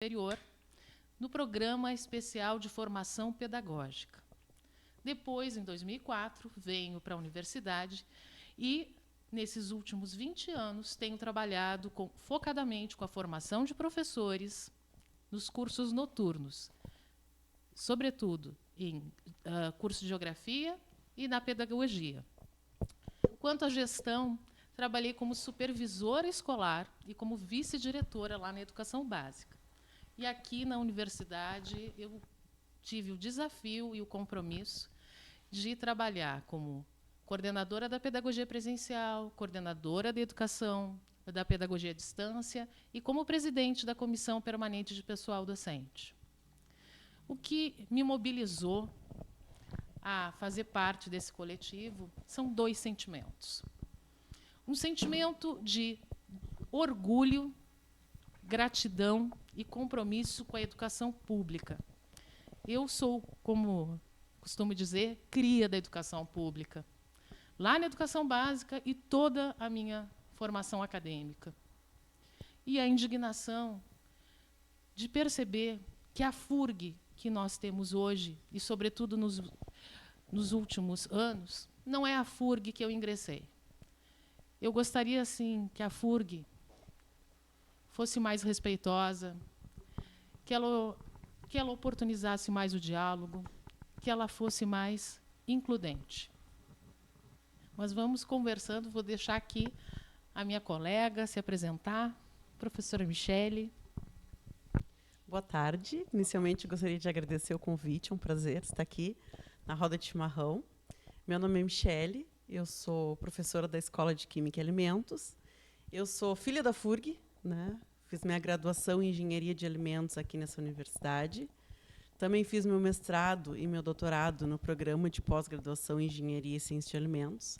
superior, no Programa Especial de Formação Pedagógica. Depois, em 2004, venho para a universidade e, nesses últimos 20 anos, tenho trabalhado focadamente com a formação de professores nos cursos noturnos, sobretudo em curso de Geografia e na Pedagogia. Quanto à gestão, trabalhei como supervisora escolar e como vice-diretora lá na Educação Básica. E aqui na universidade eu tive o desafio e o compromisso de trabalhar como coordenadora da pedagogia presencial, coordenadora da educação, da pedagogia à distância e como presidente da Comissão Permanente de Pessoal Docente. O que me mobilizou a fazer parte desse coletivo são dois sentimentos. Um sentimento de orgulho, gratidão e compromisso com a educação pública. Eu sou, como costumo dizer, cria da educação pública, lá na educação básica e toda a minha formação acadêmica. E a indignação de perceber que a FURG que nós temos hoje, e sobretudo nos últimos anos, não é a FURG que eu ingressei. Eu gostaria, sim, que a FURG fosse mais respeitosa, que ela oportunizasse mais o diálogo, que ela fosse mais includente. Mas vamos conversando, vou deixar aqui a minha colega se apresentar, professora Michele. Boa tarde. Inicialmente, gostaria de agradecer o convite, é um prazer estar aqui na roda de chimarrão. Meu nome é Michele, eu sou professora da Escola de Química e Alimentos. Eu sou filha da FURG, né? Fiz minha graduação em Engenharia de Alimentos aqui nessa universidade. Também fiz meu mestrado e meu doutorado no programa de pós-graduação em Engenharia e Ciência de Alimentos.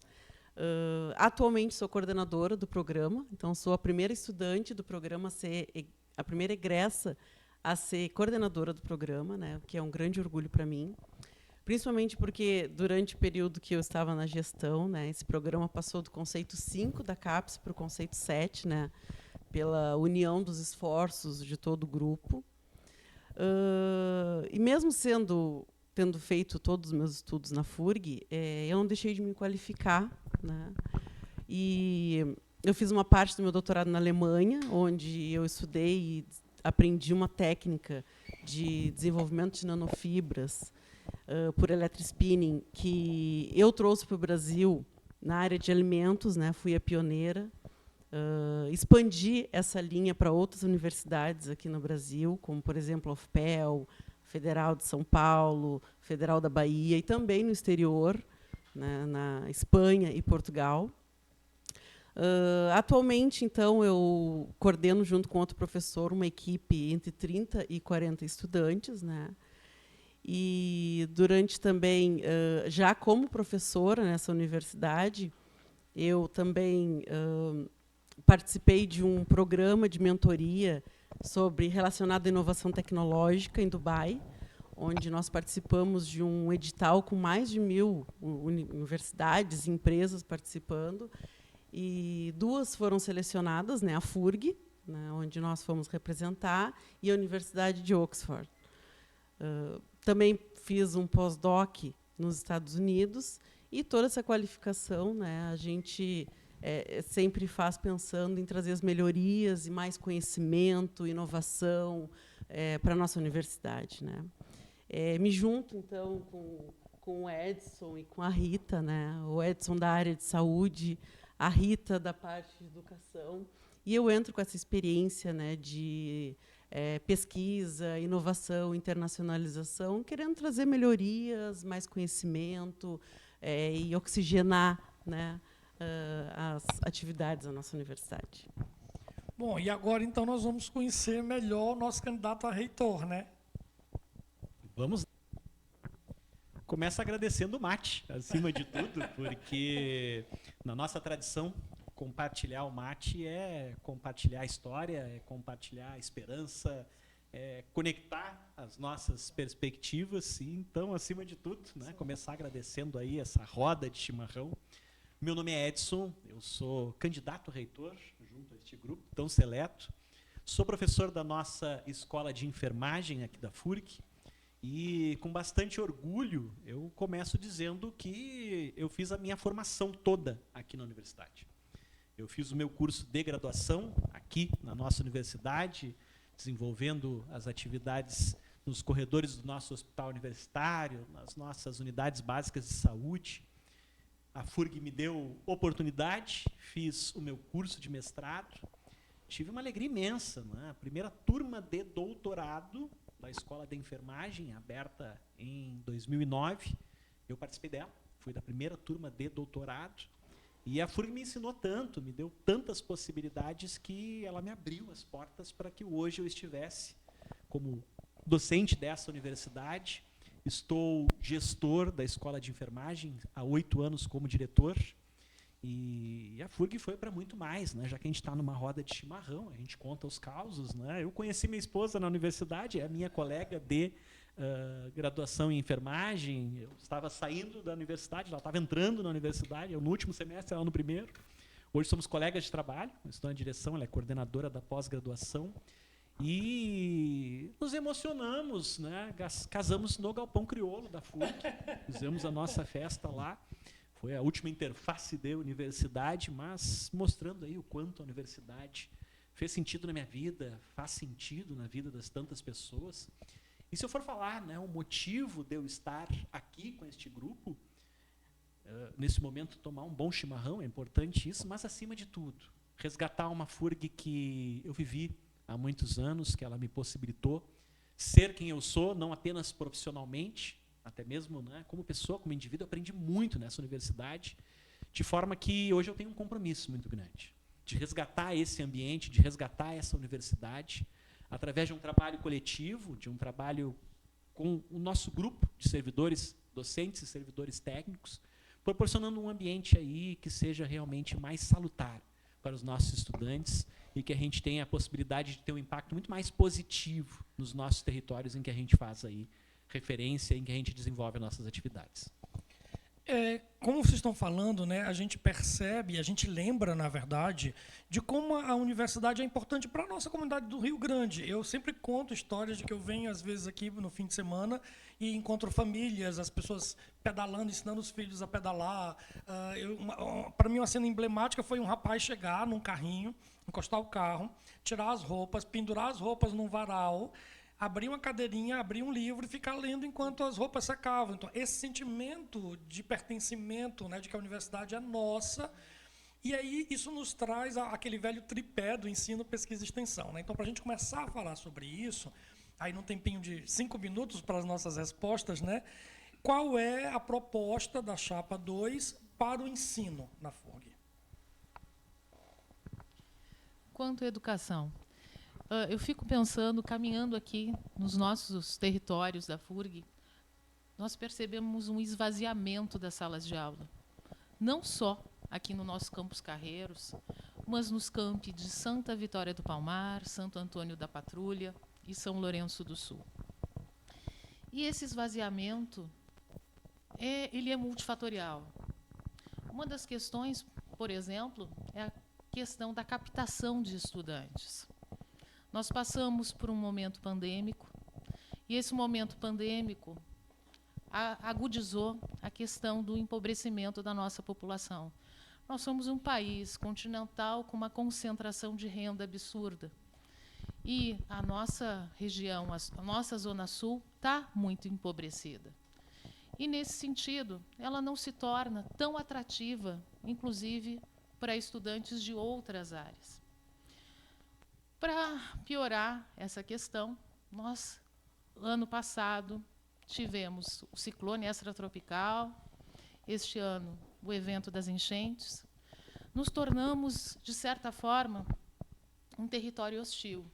Atualmente sou coordenadora do programa, então sou a primeira estudante do programa, a primeira egressa a ser coordenadora do programa, né, o que é um grande orgulho para mim. Principalmente porque, durante o período que eu estava na gestão, né, esse programa passou do conceito 5 da CAPES para o conceito 7, né, pela união dos esforços de todo o grupo. E mesmo tendo feito todos os meus estudos na FURG, eu não deixei de me qualificar, né? E eu fiz uma parte do meu doutorado na Alemanha, onde eu estudei e aprendi uma técnica de desenvolvimento de nanofibras por electrospinning, que eu trouxe para o Brasil na área de alimentos, né? Fui a pioneira. Expandi essa linha para outras universidades aqui no Brasil, como, por exemplo, a UFPEL, Federal de São Paulo, Federal da Bahia, e também no exterior, né, na Espanha e Portugal. Atualmente, então, eu coordeno, junto com outro professor, uma equipe entre 30 e 40 estudantes, né? E, durante também, já como professora nessa universidade, eu também participei de um programa de mentoria relacionado à inovação tecnológica em Dubai, onde nós participamos de um edital com mais de 1.000 universidades e empresas participando, e 2 foram selecionadas, né, a FURG, né, onde nós fomos representar, e a Universidade de Oxford. Também fiz um pós-doc nos Estados Unidos, e toda essa qualificação, né, a gente sempre faz pensando em trazer as melhorias e mais conhecimento, inovação para a nossa universidade, né. Me junto, então, com o Edson e com a Rita, né, o Edson da área de saúde, a Rita da parte de educação, e eu entro com essa experiência, né, de pesquisa, inovação, internacionalização, querendo trazer melhorias, mais conhecimento e oxigenar, né, as atividades da nossa universidade. Bom, e agora, então, nós vamos conhecer melhor o nosso candidato a reitor, né? Vamos. Começa agradecendo o mate, acima de tudo, porque na nossa tradição, compartilhar o mate é compartilhar a história, é compartilhar a esperança, é conectar as nossas perspectivas, sim. Então, acima de tudo, né, começar agradecendo aí essa roda de chimarrão. Meu nome é Edson, eu sou candidato a reitor junto a este grupo tão seleto. Sou professor da nossa escola de enfermagem aqui da FURG e, com bastante orgulho, eu começo dizendo que eu fiz a minha formação toda aqui na universidade. Eu fiz o meu curso de graduação aqui na nossa universidade, desenvolvendo as atividades nos corredores do nosso hospital universitário, nas nossas unidades básicas de saúde. A FURG me deu oportunidade, fiz o meu curso de mestrado, tive uma alegria imensa, né? A primeira turma de doutorado da Escola de Enfermagem, aberta em 2009, eu participei dela, fui da primeira turma de doutorado, e a FURG me ensinou tanto, me deu tantas possibilidades que ela me abriu as portas para que hoje eu estivesse como docente dessa universidade. Estou gestor da Escola de Enfermagem há 8 anos como diretor. E a FURG foi para muito mais, né? Já que a gente está numa roda de chimarrão, a gente conta os causos, né? Eu conheci minha esposa na universidade, é a minha colega de graduação em enfermagem. Eu estava saindo da universidade, ela estava entrando na universidade, eu no último semestre, ela no primeiro. Hoje somos colegas de trabalho, eu estou na direção, ela é coordenadora da pós-graduação. E nos emocionamos, né? Casamos no Galpão Crioulo da FURG, fizemos a nossa festa lá. Foi a última interface de universidade, mas mostrando aí o quanto a universidade fez sentido na minha vida, faz sentido na vida das tantas pessoas. E se eu for falar, né, o motivo de eu estar aqui com este grupo, nesse momento tomar um bom chimarrão, é importante isso, mas acima de tudo, resgatar uma FURG que eu vivi há muitos anos, que ela me possibilitou ser quem eu sou, não apenas profissionalmente, até mesmo, né, como pessoa, como indivíduo, eu aprendi muito nessa universidade, de forma que hoje eu tenho um compromisso muito grande de resgatar esse ambiente, de resgatar essa universidade, através de um trabalho coletivo, de um trabalho com o nosso grupo de servidores docentes e servidores técnicos, proporcionando um ambiente aí que seja realmente mais salutar para os nossos estudantes e que a gente tenha a possibilidade de ter um impacto muito mais positivo nos nossos territórios em que a gente faz aí referência, em que a gente desenvolve as nossas atividades. Como vocês estão falando, né, a gente percebe, a gente lembra, na verdade, de como a universidade é importante para a nossa comunidade do Rio Grande. Eu sempre conto histórias de que eu venho, às vezes, aqui no fim de semana e encontro famílias, as pessoas pedalando, ensinando os filhos a pedalar. Para mim, uma cena emblemática foi um rapaz chegar num carrinho, encostar o carro, tirar as roupas, pendurar as roupas num varal, abrir uma cadeirinha, abrir um livro e ficar lendo enquanto as roupas secavam. Então, esse sentimento de pertencimento, né, de que a universidade é nossa, e aí isso nos traz aquele velho tripé do ensino, pesquisa e extensão, né? Então, para a gente começar a falar sobre isso, aí num tempinho de 5 minutos para as nossas respostas, né, qual é a proposta da Chapa 2 para o ensino na FURG? Quanto à educação, eu fico pensando, caminhando aqui nos nossos territórios da FURG, nós percebemos um esvaziamento das salas de aula. Não só aqui no nosso campus Carreiros, mas nos campi de Santa Vitória do Palmar, Santo Antônio da Patrulha e São Lourenço do Sul. E esse esvaziamento, ele é multifatorial. Uma das questões, por exemplo, é a questão da captação de estudantes. Nós passamos por um momento pandêmico, e esse momento pandêmico agudizou a questão do empobrecimento da nossa população. Nós somos um país continental com uma concentração de renda absurda. E a nossa região, a nossa Zona Sul, está muito empobrecida. E, nesse sentido, ela não se torna tão atrativa, inclusive, para estudantes de outras áreas. Para piorar essa questão, nós, ano passado, tivemos o ciclone extratropical, este ano, o evento das enchentes. Nos tornamos, de certa forma, um território hostil.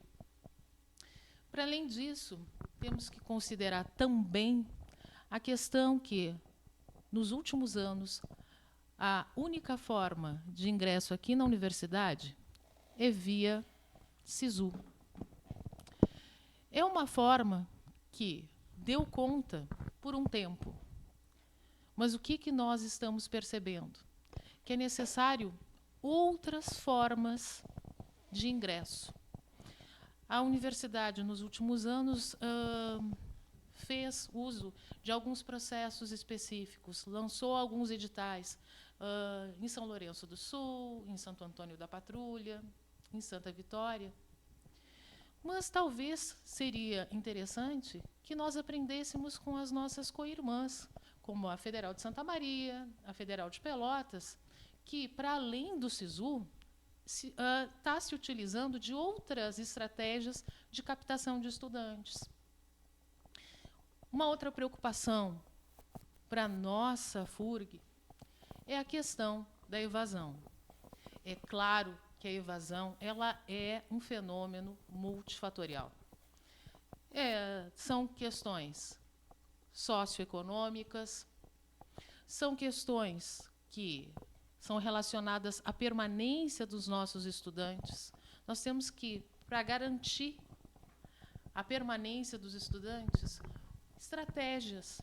Para além disso, temos que considerar também a questão que, nos últimos anos, a única forma de ingresso aqui na universidade é via SISU. É uma forma que deu conta por um tempo. Mas o que nós estamos percebendo? Que é necessário outras formas de ingresso. A universidade, nos últimos anos, fez uso de alguns processos específicos, lançou alguns editais em São Lourenço do Sul, em Santo Antônio da Patrulha, em Santa Vitória. Mas talvez seria interessante que nós aprendêssemos com as nossas co-irmãs, como a Federal de Santa Maria, a Federal de Pelotas, que, para além do SISU, está se utilizando de outras estratégias de captação de estudantes. Uma outra preocupação para a nossa FURG é a questão da evasão. É claro que a evasão ela é um fenômeno multifatorial. São questões socioeconômicas, são questões que são relacionadas à permanência dos nossos estudantes. Nós temos que, para garantir a permanência dos estudantes, estratégias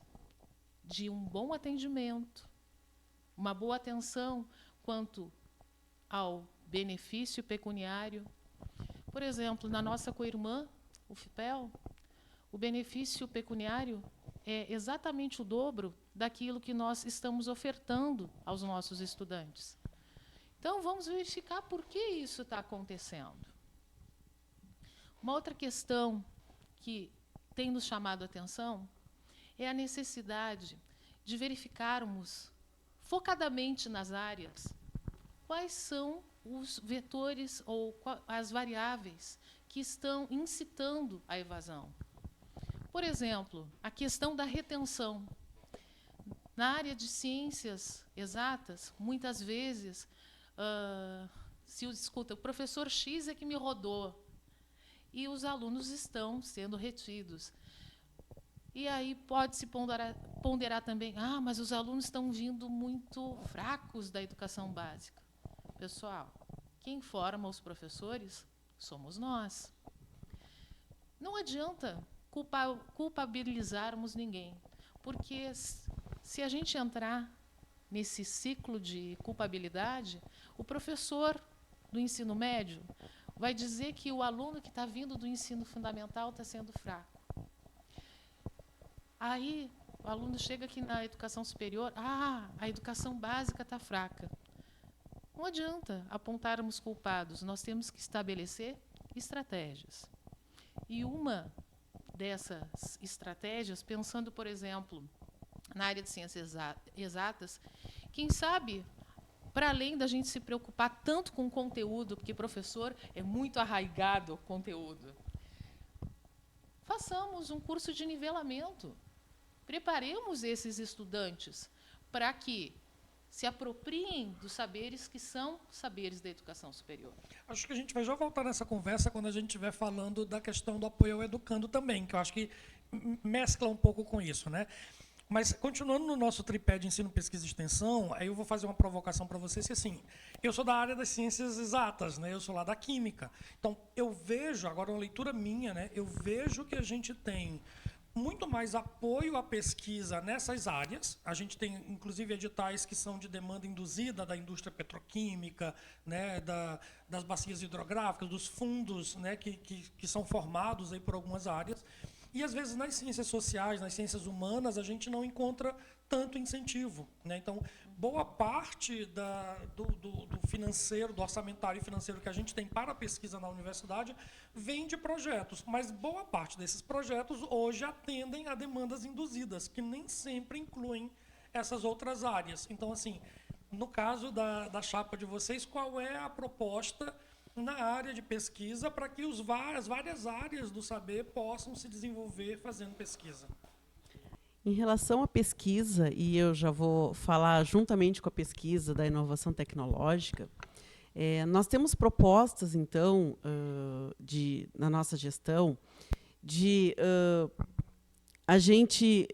de um bom atendimento, uma boa atenção quanto ao benefício pecuniário. Por exemplo, na nossa co-irmã, o FIPEL, o benefício pecuniário é exatamente o dobro daquilo que nós estamos ofertando aos nossos estudantes. Então, vamos verificar por que isso está acontecendo. Uma outra questão que tem nos chamado a atenção é a necessidade de verificarmos focadamente nas áreas quais são os vetores ou as variáveis que estão incitando a evasão. Por exemplo, a questão da retenção. Na área de ciências exatas, muitas vezes, se escuta, o professor X é que me rodou, e os alunos estão sendo retidos. E aí pode-se ponderar também, mas os alunos estão vindo muito fracos da educação básica. Pessoal, quem forma os professores somos nós. Não adianta culpabilizarmos ninguém, porque se a gente entrar nesse ciclo de culpabilidade, o professor do ensino médio vai dizer que o aluno que está vindo do ensino fundamental está sendo fraco. Aí o aluno chega aqui na educação superior, a educação básica está fraca. Não adianta apontarmos culpados, nós temos que estabelecer estratégias. E uma dessas estratégias, pensando, por exemplo, na área de ciências exatas, quem sabe, para além da gente se preocupar tanto com o conteúdo, porque professor é muito arraigado ao conteúdo, façamos um curso de nivelamento. Preparemos esses estudantes para que se apropriem dos saberes que são saberes da educação superior. Acho que a gente vai já voltar nessa conversa quando a gente estiver falando da questão do apoio ao educando também, que eu acho que mescla um pouco com isso, né? Mas, continuando no nosso tripé de ensino, pesquisa e extensão, aí eu vou fazer uma provocação para vocês, que assim, eu sou da área das ciências exatas, né? Eu sou lá da química. Então, eu vejo, agora uma leitura minha, né? Eu vejo que a gente tem muito mais apoio à pesquisa nessas áreas. A gente tem, inclusive, editais que são de demanda induzida da indústria petroquímica, né, das bacias hidrográficas, dos fundos, né, que são formados aí por algumas áreas. E, às vezes, nas ciências sociais, nas ciências humanas, a gente não encontra tanto incentivo, né? Então, boa parte do financeiro, do orçamentário financeiro que a gente tem para a pesquisa na universidade vem de projetos, mas boa parte desses projetos hoje atendem a demandas induzidas, que nem sempre incluem essas outras áreas. Então, assim, no caso da chapa de vocês, qual é a proposta na área de pesquisa para que as várias áreas do saber possam se desenvolver fazendo pesquisa? Em relação à pesquisa, e eu já vou falar juntamente com a pesquisa da inovação tecnológica, nós temos propostas, então, na nossa gestão, de a gente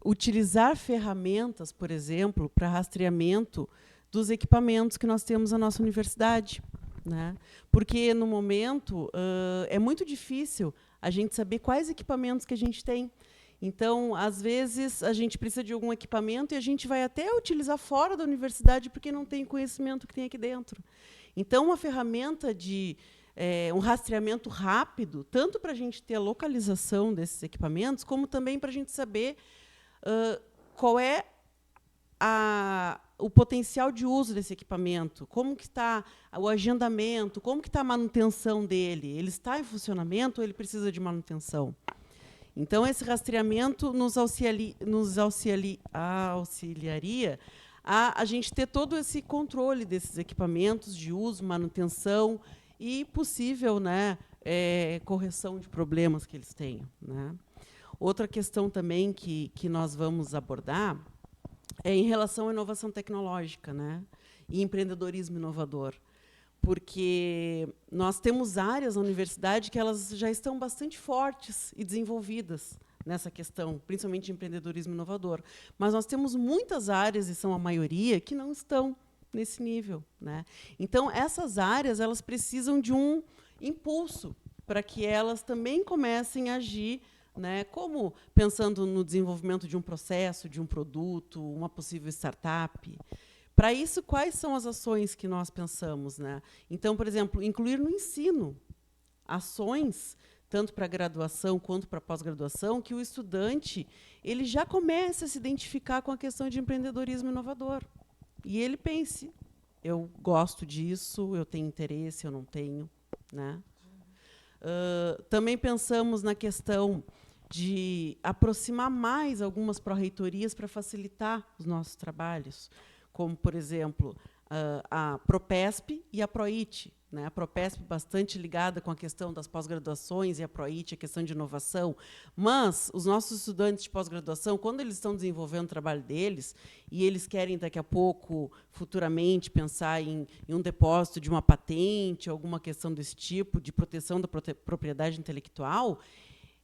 utilizar ferramentas, por exemplo, para rastreamento dos equipamentos que nós temos na nossa universidade, né? Porque, no momento, é muito difícil a gente saber quais equipamentos que a gente tem. Então, às vezes, a gente precisa de algum equipamento e a gente vai até utilizar fora da universidade porque não tem conhecimento que tem aqui dentro. Então, uma ferramenta de um rastreamento rápido, tanto para a gente ter a localização desses equipamentos, como também para a gente saber qual é o potencial de uso desse equipamento, como que está o agendamento, como que está a manutenção dele. Ele está em funcionamento ou ele precisa de manutenção? Então, esse rastreamento nos auxiliaria a gente ter todo esse controle desses equipamentos de uso, manutenção e possível, né, correção de problemas que eles tenham, né? Outra questão também que nós vamos abordar é em relação à inovação tecnológica, né, e empreendedorismo inovador. Porque nós temos áreas na universidade que elas já estão bastante fortes e desenvolvidas nessa questão, principalmente de empreendedorismo inovador. Mas nós temos muitas áreas, e são a maioria, que não estão nesse nível, né? Então, essas áreas elas precisam de um impulso para que elas também comecem a agir, né, como pensando no desenvolvimento de um processo, de um produto, uma possível startup. Para isso, quais são as ações que nós pensamos, né? Então, por exemplo, incluir no ensino ações, tanto para graduação quanto para pós-graduação, que o estudante ele já comece a se identificar com a questão de empreendedorismo inovador. E ele pense, eu gosto disso, eu tenho interesse, eu não tenho, né? Também pensamos na questão de aproximar mais algumas pró-reitorias para facilitar os nossos trabalhos, como, por exemplo, a Propesp e a Proit, né? A Propesp bastante ligada com a questão das pós-graduações e a Proit a questão de inovação. Mas os nossos estudantes de pós-graduação, quando eles estão desenvolvendo o trabalho deles e eles querem, daqui a pouco, futuramente, pensar em um depósito de uma patente, alguma questão desse tipo, de proteção da propriedade intelectual,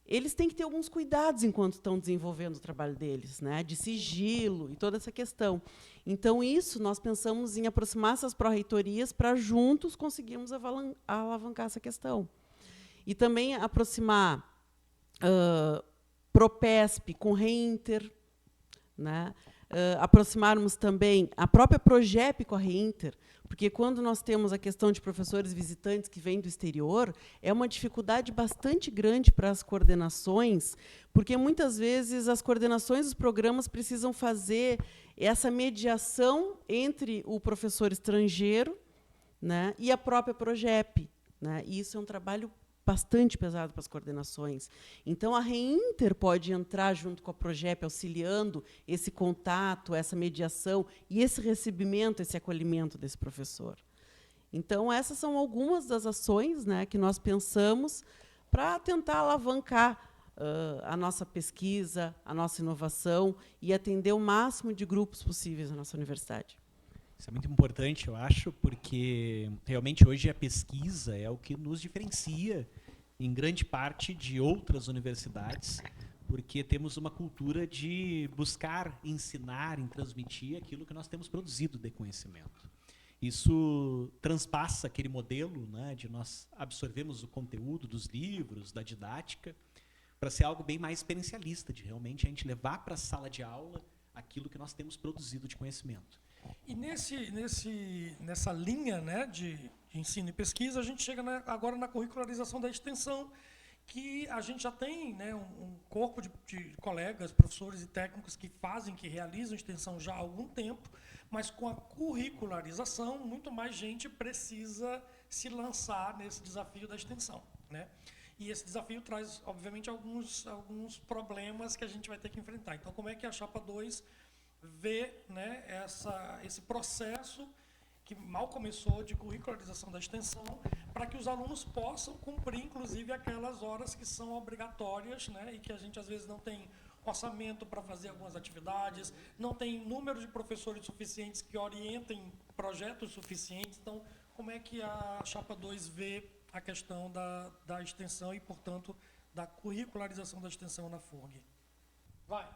eles têm que ter alguns cuidados enquanto estão desenvolvendo o trabalho deles, né, de sigilo e toda essa questão. Então, isso, nós pensamos em aproximar essas pró-reitorias para, juntos, conseguirmos alavancar essa questão. E também aproximar Propesp com Reinter, né, aproximarmos também a própria Progep com a Reinter, porque quando nós temos a questão de professores visitantes que vêm do exterior, é uma dificuldade bastante grande para as coordenações, porque muitas vezes as coordenações dos programas precisam fazer essa mediação entre o professor estrangeiro, né, e a própria Progep, né? E isso é um trabalho bastante pesado para as coordenações. Então, a Reinter pode entrar junto com a Progep, auxiliando esse contato, essa mediação e esse recebimento, esse acolhimento desse professor. Então, essas são algumas das ações, né, que nós pensamos para tentar alavancar a nossa pesquisa, a nossa inovação e atender o máximo de grupos possíveis na nossa universidade. Isso é muito importante, eu acho, porque realmente hoje a pesquisa é o que nos diferencia em grande parte de outras universidades, porque temos uma cultura de buscar ensinar e transmitir aquilo que nós temos produzido de conhecimento. Isso transpassa aquele modelo, né, de nós absorvermos o conteúdo dos livros, da didática, para ser algo bem mais experiencialista, de realmente a gente levar para a sala de aula aquilo que nós temos produzido de conhecimento. E nessa linha, né, de ensino e pesquisa, a gente chega agora na curricularização da extensão, que a gente já tem, né, um corpo de colegas, professores e técnicos que realizam extensão já há algum tempo, mas com a curricularização, muito mais gente precisa se lançar nesse desafio da extensão, né? E esse desafio traz, obviamente, alguns problemas que a gente vai ter que enfrentar. Então, como é que a Chapa 2 vê, né, esse processo que mal começou de curricularização da extensão, para que os alunos possam cumprir, inclusive, aquelas horas que são obrigatórias, né, e que a gente, às vezes, não tem orçamento para fazer algumas atividades, não tem número de professores suficientes que orientem projetos suficientes. Então, como é que a Chapa 2 vê a questão da extensão e, portanto, da curricularização da extensão na FURG? Vai.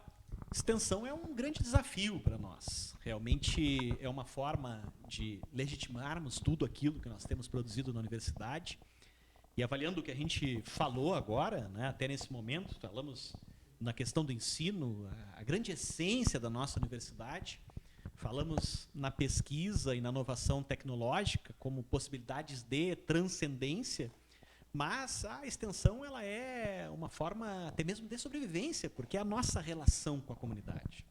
Extensão é um grande desafio para nós. Realmente é uma forma de legitimarmos tudo aquilo que nós temos produzido na universidade. E avaliando o que a gente falou agora, né, até nesse momento, falamos na questão do ensino, a grande essência da nossa universidade, falamos na pesquisa e na inovação tecnológica como possibilidades de transcendência, mas a extensão ela é uma forma até mesmo de sobrevivência, porque é a nossa relação com a comunidade.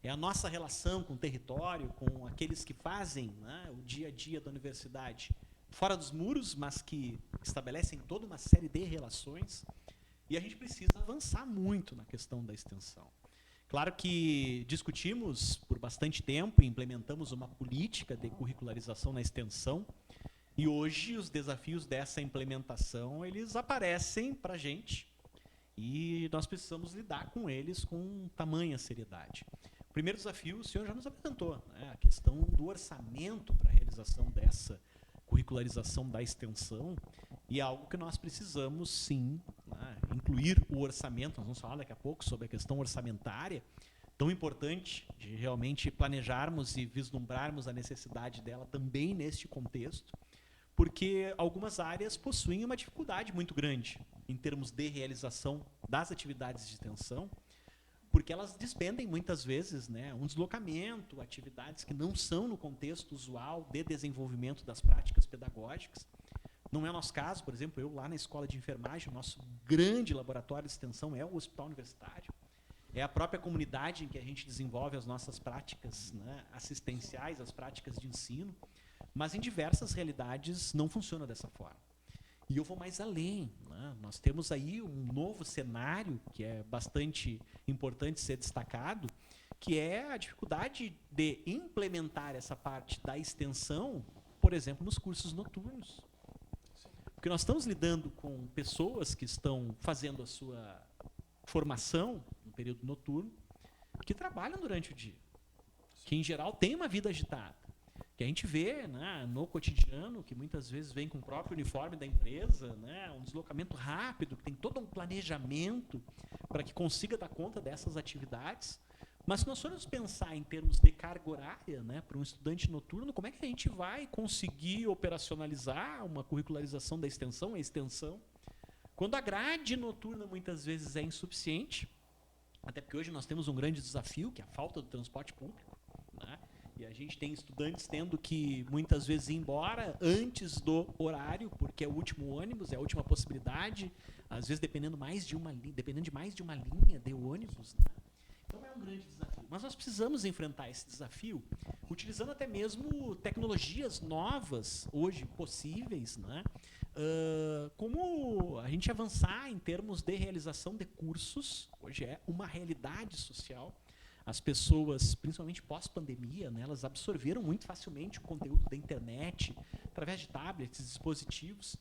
É a nossa relação com o território, com aqueles que fazem, né, o dia a dia da universidade fora dos muros, mas que estabelecem toda uma série de relações. E a gente precisa avançar muito na questão da extensão. Claro que discutimos por bastante tempo e implementamos uma política de curricularização na extensão. E hoje os desafios dessa implementação, eles aparecem para a gente e nós precisamos lidar com eles com tamanha seriedade. O primeiro desafio, o senhor já nos apresentou, né? A questão do orçamento para a realização dessa curricularização da extensão, e é algo que nós precisamos, sim, né, incluir o orçamento. Nós vamos falar daqui a pouco sobre a questão orçamentária, tão importante de realmente planejarmos e vislumbrarmos a necessidade dela também neste contexto, porque algumas áreas possuem uma dificuldade muito grande em termos de realização das atividades de extensão, porque elas despendem muitas vezes, né, um deslocamento, atividades que não são no contexto usual de desenvolvimento das práticas pedagógicas. Não é o nosso caso, por exemplo, eu lá na escola de enfermagem, o nosso grande laboratório de extensão é o hospital universitário. É a própria comunidade em que a gente desenvolve as nossas práticas, né, assistenciais, as práticas de ensino, mas em diversas realidades não funciona dessa forma. E eu vou mais além, né? Nós temos aí um novo cenário que é bastante importante ser destacado, que é a dificuldade de implementar essa parte da extensão, por exemplo, nos cursos noturnos. Porque nós estamos lidando com pessoas que estão fazendo a sua formação no período noturno, que trabalham durante o dia, que em geral têm uma vida agitada, que a gente vê, né, no cotidiano, que muitas vezes vem com o próprio uniforme da empresa, né, um deslocamento rápido, que tem todo um planejamento para que consiga dar conta dessas atividades. Mas se nós formos pensar em termos de carga horária, né, para um estudante noturno, como é que a gente vai conseguir operacionalizar uma curricularização da extensão, a extensão, quando a grade noturna muitas vezes é insuficiente, até porque hoje nós temos um grande desafio, que é a falta do transporte público, né? E a gente tem estudantes tendo que, muitas vezes, ir embora antes do horário, porque é o último ônibus, é a última possibilidade, às vezes dependendo de mais de uma linha de ônibus, né? Então é um grande desafio. Mas nós precisamos enfrentar esse desafio utilizando até mesmo tecnologias novas, hoje possíveis, né? Como a gente avançar em termos de realização de cursos, hoje é uma realidade social. As pessoas, principalmente pós-pandemia, né, elas absorveram muito facilmente o conteúdo da internet, através de tablets, dispositivos.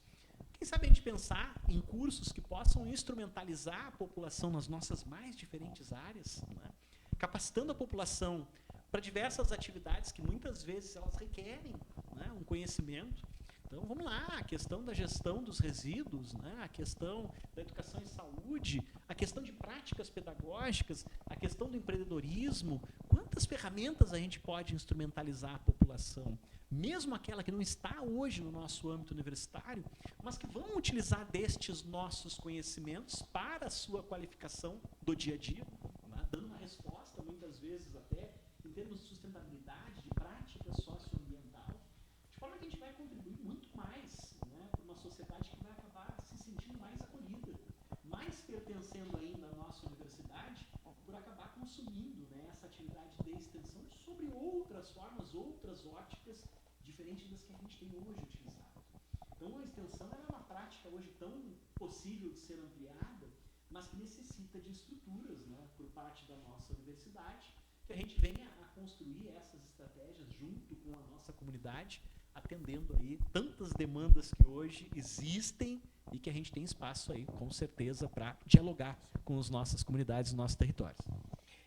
Quem sabe a gente pensar em cursos que possam instrumentalizar a população nas nossas mais diferentes áreas, né, capacitando a população para diversas atividades que muitas vezes elas requerem, né, um conhecimento. Então, vamos lá, a questão da gestão dos resíduos, né, a questão da educação em saúde, a questão de práticas pedagógicas, a questão do empreendedorismo. Quantas ferramentas a gente pode instrumentalizar a população, mesmo aquela que não está hoje no nosso âmbito universitário, mas que vão utilizar destes nossos conhecimentos para a sua qualificação do dia a dia, né, dando uma resposta, muitas vezes até, em termos de sustentabilidade, de prática socioambiental, de forma que a gente vai contribuir muito mais, né, para uma sociedade que vai acabar se sentindo mais acolhida, mais pertencendo ainda à nossa universidade, por acabar consumindo, né, essa atividade de extensão sobre outras formas, outras óticas, diferentes das que a gente tem hoje utilizado. Então, a extensão é uma prática hoje tão possível de ser ampliada, mas que necessita de estruturas, né, por parte da nossa universidade, que a gente venha a construir essas estratégias junto com a nossa comunidade, atendendo aí tantas demandas que hoje existem e que a gente tem espaço aí, com certeza, para dialogar com as nossas comunidades e nossos territórios.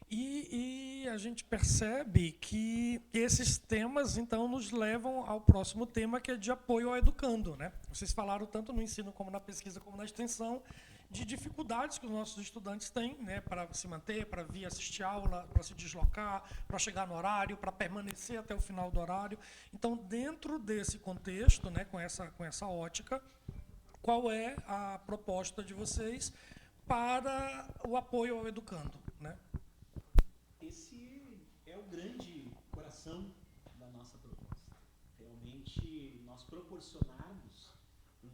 E a gente percebe que esses temas, então, nos levam ao próximo tema, que é de apoio ao educando, né? Vocês falaram tanto no ensino como na pesquisa, como na extensão, de dificuldades que os nossos estudantes têm, né, para se manter, para vir assistir aula, para se deslocar, para chegar no horário, para permanecer até o final do horário. Então, dentro desse contexto, né, com essa ótica, qual é a proposta de vocês para o apoio ao educando, né? Esse é o grande coração inovação da nossa proposta. Realmente, nós proporcionarmos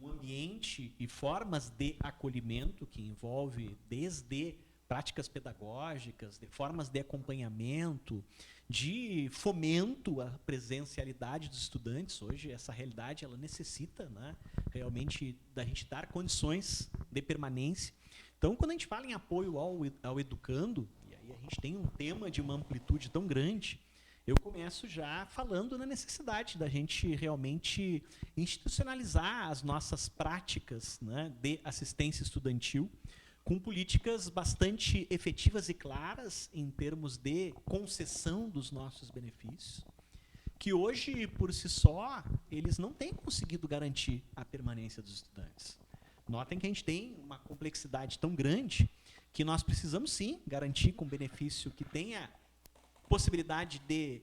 um ambiente e formas de acolhimento que envolve desde práticas pedagógicas, de formas de acompanhamento, de fomento à presencialidade dos estudantes. Hoje, essa realidade ela necessita, né, realmente da gente dar condições de permanência. Então, quando a gente fala em apoio ao educando, e aí a gente tem um tema de uma amplitude tão grande, eu começo já falando na necessidade da gente realmente institucionalizar as nossas práticas, né, de assistência estudantil, com políticas bastante efetivas e claras em termos de concessão dos nossos benefícios, que hoje, por si só, eles não têm conseguido garantir a permanência dos estudantes. Notem que a gente tem uma complexidade tão grande que nós precisamos, sim, garantir com benefício que tenha possibilidade de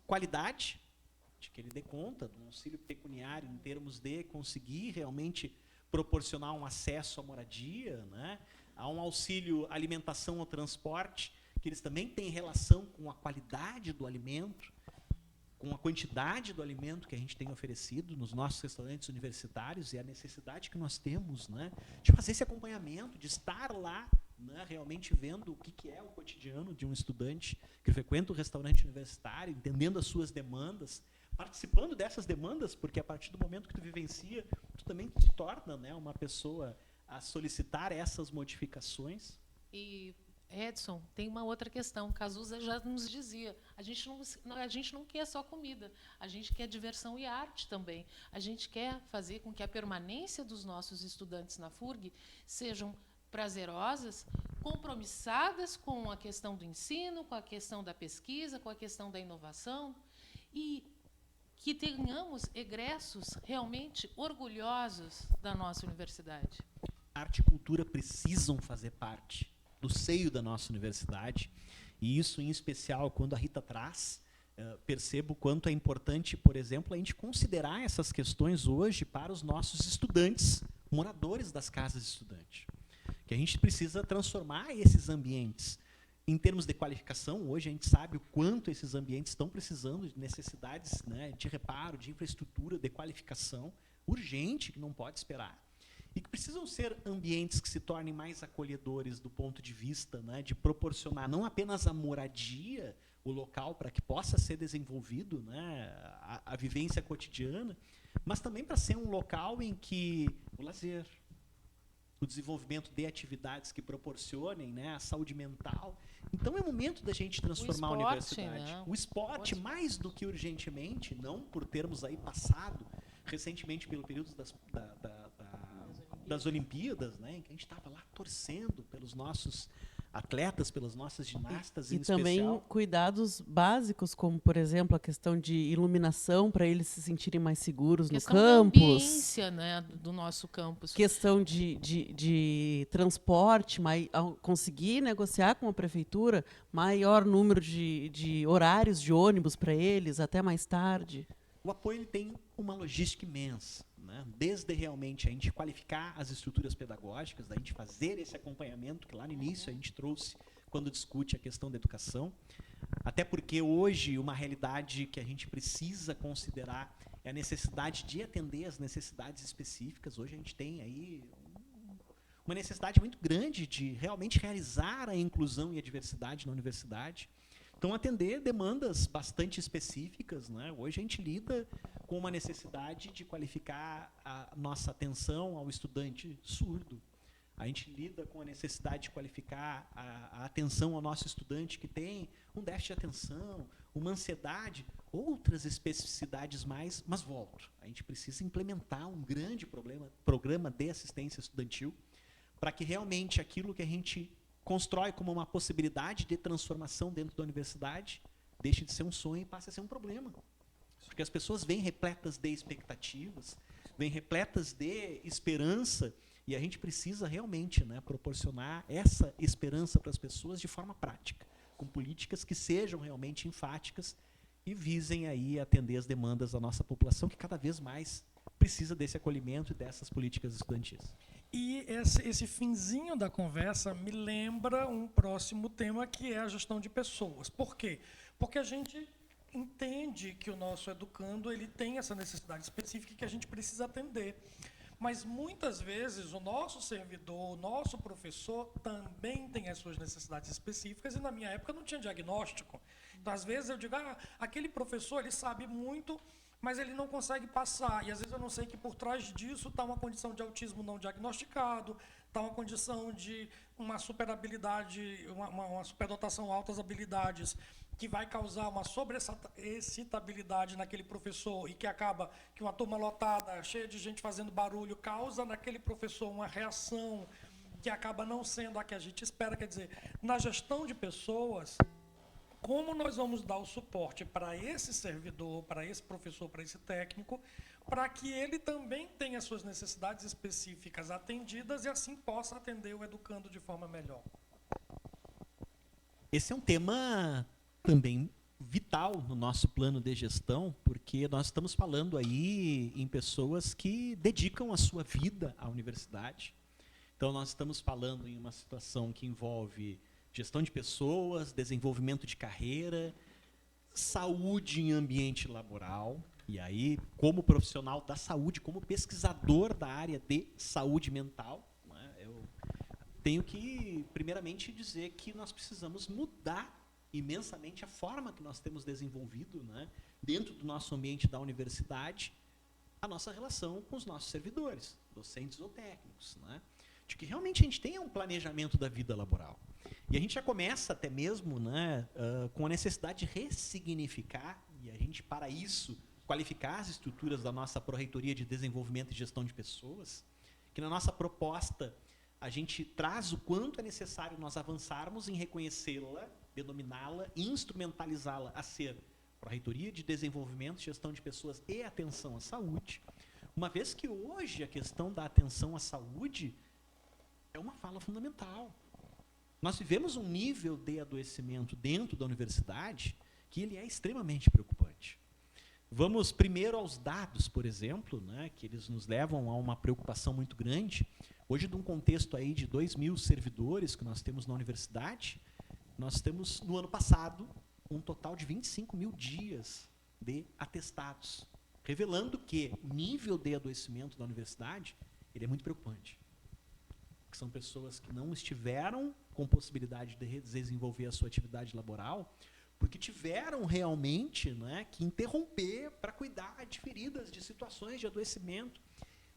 qualidade, de que ele dê conta do auxílio pecuniário em termos de conseguir realmente proporcionar um acesso à moradia, né, a um auxílio alimentação ou transporte, que eles também têm relação com a qualidade do alimento, com a quantidade do alimento que a gente tem oferecido nos nossos restaurantes universitários e a necessidade que nós temos, né, de fazer esse acompanhamento, de estar lá, né, realmente vendo o que é o cotidiano de um estudante que frequenta o restaurante universitário, entendendo as suas demandas, participando dessas demandas, porque a partir do momento que tu vivencia, tu também te torna, né, uma pessoa a solicitar essas modificações. E, Edson, tem uma outra questão. Cazuza já nos dizia, a gente não quer só comida, a gente quer diversão e arte também. A gente quer fazer com que a permanência dos nossos estudantes na FURG sejam prazerosas, compromissadas com a questão do ensino, com a questão da pesquisa, com a questão da inovação, e que tenhamos egressos realmente orgulhosos da nossa universidade. Arte e cultura precisam fazer parte do seio da nossa universidade, e isso, em especial, quando a Rita traz, percebo quanto é importante, por exemplo, a gente considerar essas questões hoje para os nossos estudantes, moradores das casas de estudante. Que a gente precisa transformar esses ambientes. Em termos de qualificação, hoje a gente sabe o quanto esses ambientes estão precisando de necessidades, né, de reparo, de infraestrutura, de qualificação urgente, que não pode esperar. E que precisam ser ambientes que se tornem mais acolhedores do ponto de vista, né, de proporcionar não apenas a moradia, o local para que possa ser desenvolvido, né, a vivência cotidiana, mas também para ser um local em que o lazer, o desenvolvimento de atividades que proporcionem, né, a saúde mental. Então é momento da gente transformar a universidade. Né? O esporte, mais do que urgentemente, não por termos aí passado recentemente pelo período das Olimpíadas, né, em que a gente estava lá torcendo pelos nossos atletas, pelas nossas ginastas, em especial. E também cuidados básicos, como, por exemplo, a questão de iluminação, para eles se sentirem mais seguros no campus. Da ambiência, né, do nosso campus. Questão de transporte, conseguir negociar com a prefeitura maior número de horários de ônibus para eles, até mais tarde. O apoio ele tem uma logística imensa, né? Desde realmente a gente qualificar as estruturas pedagógicas, da gente fazer esse acompanhamento que lá no início a gente trouxe quando discute a questão da educação, até porque hoje uma realidade que a gente precisa considerar é a necessidade de atender as necessidades específicas. Hoje a gente tem aí uma necessidade muito grande de realmente realizar a inclusão e a diversidade na universidade. Então, atender demandas bastante específicas, né? Hoje a gente lida com uma necessidade de qualificar a nossa atenção ao estudante surdo. A gente lida com a necessidade de qualificar a atenção ao nosso estudante que tem um déficit de atenção, uma ansiedade, outras especificidades mais, mas volto. A gente precisa implementar um grande programa de assistência estudantil para que realmente aquilo que a gente constrói como uma possibilidade de transformação dentro da universidade deixe de ser um sonho e passe a ser um problema. Porque as pessoas vêm repletas de expectativas, vêm repletas de esperança, e a gente precisa realmente, né, proporcionar essa esperança para as pessoas de forma prática, com políticas que sejam realmente enfáticas e visem aí atender as demandas da nossa população, que cada vez mais precisa desse acolhimento e dessas políticas estudantis. E esse finzinho da conversa me lembra um próximo tema, que é a gestão de pessoas. Por quê? Porque a gente entende que o nosso educando ele tem essa necessidade específica que a gente precisa atender. Mas, muitas vezes, o nosso servidor, o nosso professor, também tem as suas necessidades específicas, e, na minha época, não tinha diagnóstico. Então, às vezes, eu digo, aquele professor ele sabe muito, mas ele não consegue passar. E, às vezes, eu não sei que, por trás disso, está uma condição de autismo não diagnosticado, está uma condição de uma superhabilidade, uma superdotação, altas habilidades, que vai causar uma sobreexcitabilidade naquele professor e que acaba que uma turma lotada, cheia de gente fazendo barulho, causa naquele professor uma reação que acaba não sendo a que a gente espera. Quer dizer, na gestão de pessoas, como nós vamos dar o suporte para esse servidor, para esse professor, para esse técnico, para que ele também tenha suas necessidades específicas atendidas e assim possa atender o educando de forma melhor. Esse é um tema também vital no nosso plano de gestão, porque nós estamos falando aí em pessoas que dedicam a sua vida à universidade. Então, nós estamos falando em uma situação que envolve gestão de pessoas, desenvolvimento de carreira, saúde em ambiente laboral. E aí, como profissional da saúde, como pesquisador da área de saúde mental, né, eu tenho que, primeiramente, dizer que nós precisamos mudar imensamente a forma que nós temos desenvolvido, né, dentro do nosso ambiente da universidade, a nossa relação com os nossos servidores, docentes ou técnicos, né, de que realmente a gente tenha um planejamento da vida laboral. E a gente já começa até mesmo, né, com a necessidade de ressignificar, e a gente, para isso, qualificar as estruturas da nossa Pró-Reitoria de Desenvolvimento e Gestão de Pessoas, que na nossa proposta a gente traz o quanto é necessário nós avançarmos em reconhecê-la, denominá-la e instrumentalizá-la a ser Pró-Reitoria de Desenvolvimento, Gestão de Pessoas e Atenção à Saúde, uma vez que hoje a questão da atenção à saúde é uma fala fundamental. Nós vivemos um nível de adoecimento dentro da universidade que ele é extremamente preocupante. Vamos primeiro aos dados, por exemplo, né, que eles nos levam a uma preocupação muito grande. Hoje, num contexto aí de 2.000 servidores que nós temos na universidade, nós temos, no ano passado, um total de 25.000 dias de atestados, revelando que o nível de adoecimento da universidade ele é muito preocupante. Que são pessoas que não estiveram com possibilidade de desenvolver a sua atividade laboral, porque tiveram realmente, né, que interromper para cuidar de feridas, de situações de adoecimento.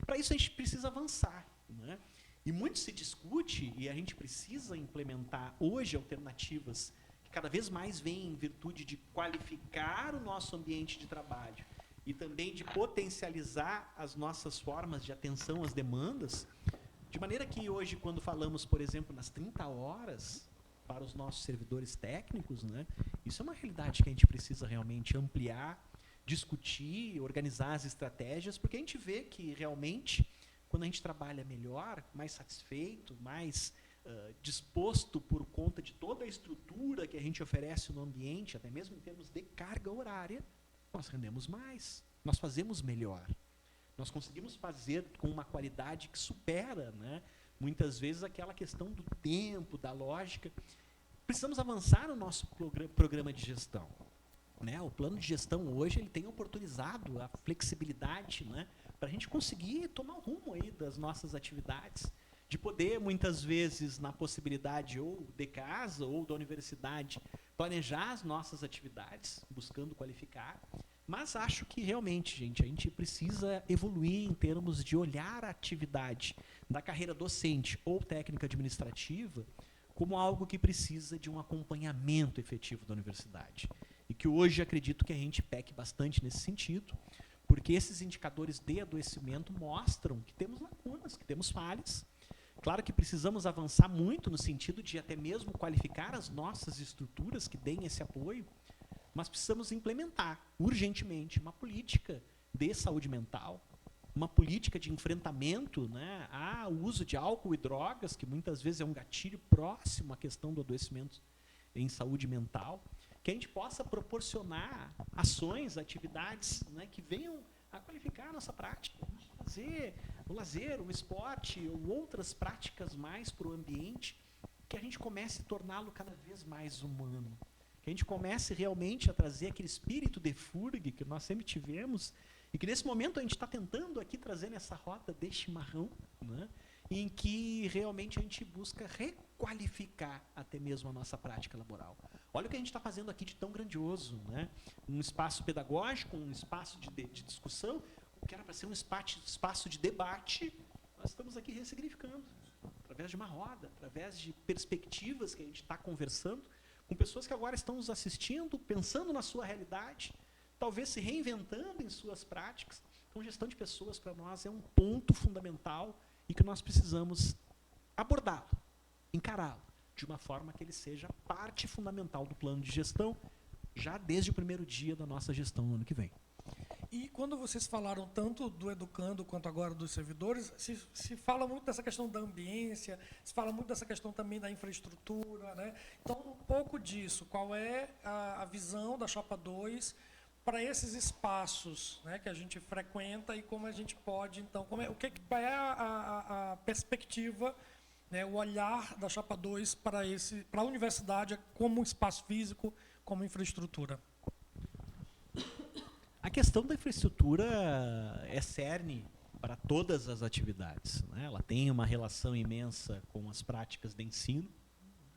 Para isso a gente precisa avançar, né? E muito se discute, e a gente precisa implementar hoje alternativas que cada vez mais vêm em virtude de qualificar o nosso ambiente de trabalho e também de potencializar as nossas formas de atenção às demandas, de maneira que hoje, quando falamos, por exemplo, nas 30 horas para os nossos servidores técnicos, né, isso é uma realidade que a gente precisa realmente ampliar, discutir, organizar as estratégias, porque a gente vê que realmente, quando a gente trabalha melhor, mais satisfeito, mais disposto por conta de toda a estrutura que a gente oferece no ambiente, até mesmo em termos de carga horária, nós rendemos mais, nós fazemos melhor. Nós conseguimos fazer com uma qualidade que supera, né, muitas vezes aquela questão do tempo, da lógica. Precisamos avançar no nosso programa de gestão, né? O plano de gestão hoje ele tem oportunizado a flexibilidade, né, para a gente conseguir tomar o rumo aí das nossas atividades, de poder, muitas vezes, na possibilidade ou de casa ou da universidade, planejar as nossas atividades, buscando qualificar. Mas acho que realmente, gente, a gente precisa evoluir em termos de olhar a atividade da carreira docente ou técnica administrativa como algo que precisa de um acompanhamento efetivo da universidade. E que hoje acredito que a gente peque bastante nesse sentido, porque esses indicadores de adoecimento mostram que temos lacunas, que temos falhas. Claro que precisamos avançar muito no sentido de até mesmo qualificar as nossas estruturas que deem esse apoio, mas precisamos implementar urgentemente uma política de saúde mental, uma política de enfrentamento, né, ao uso de álcool e drogas, que muitas vezes é um gatilho próximo à questão do adoecimento em saúde mental, que a gente possa proporcionar ações, atividades, né, que venham a qualificar a nossa prática, fazer o lazer, o esporte ou outras práticas mais para o ambiente, que a gente comece a torná-lo cada vez mais humano. que a gente comece realmente a trazer aquele espírito de FURG que nós sempre tivemos, e que nesse momento a gente está tentando aqui trazer nessa rota de chimarrão, né, em que realmente a gente busca requalificar até mesmo a nossa prática laboral. Olha o que a gente está fazendo aqui de tão grandioso, né? Um espaço pedagógico, um espaço de discussão, o que era para ser um espaço de debate, nós estamos aqui ressignificando, através de uma roda, através de perspectivas que a gente está conversando, com pessoas que agora estão nos assistindo, pensando na sua realidade, talvez se reinventando em suas práticas. Então, gestão de pessoas, para nós, é um ponto fundamental e que nós precisamos abordá-lo, encará-lo, de uma forma que ele seja parte fundamental do plano de gestão, já desde o primeiro dia da nossa gestão no ano que vem. E quando vocês falaram tanto do educando quanto agora dos servidores, se fala muito dessa questão da ambiência, se fala muito dessa questão também da infraestrutura, né? Então, um pouco disso, qual é a visão da Chapa 2 para esses espaços, né, que a gente frequenta e como a gente pode, então, qual é a perspectiva, né, o olhar da Chapa 2 para a universidade como espaço físico, como infraestrutura? A questão da infraestrutura é cerne para todas as atividades, né? Ela tem uma relação imensa com as práticas de ensino.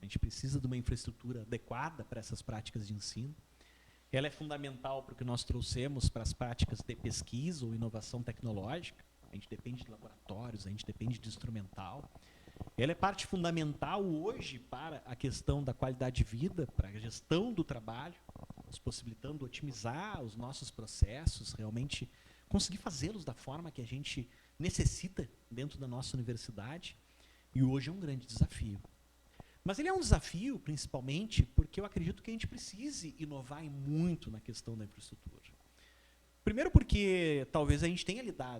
A gente precisa de uma infraestrutura adequada para essas práticas de ensino. Ela é fundamental para o que nós trouxemos para as práticas de pesquisa ou inovação tecnológica. A gente depende de laboratórios, a gente depende de instrumental. Ela é parte fundamental hoje para a questão da qualidade de vida, para a gestão do trabalho, nos possibilitando otimizar os nossos processos, realmente conseguir fazê-los da forma que a gente necessita dentro da nossa universidade. E hoje é um grande desafio. Mas ele é um desafio, principalmente, porque eu acredito que a gente precise inovar muito na questão da infraestrutura. Primeiro porque talvez a gente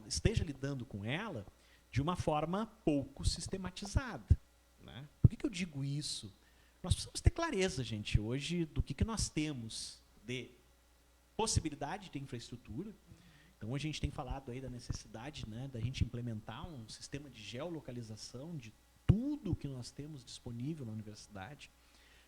esteja lidando com ela de uma forma pouco sistematizada, né? Por que eu digo isso? Nós precisamos ter clareza, gente, hoje, do que nós temos de possibilidade de infraestrutura. Então, hoje a gente tem falado aí da necessidade, né, da gente implementar um sistema de geolocalização de tudo que nós temos disponível na universidade,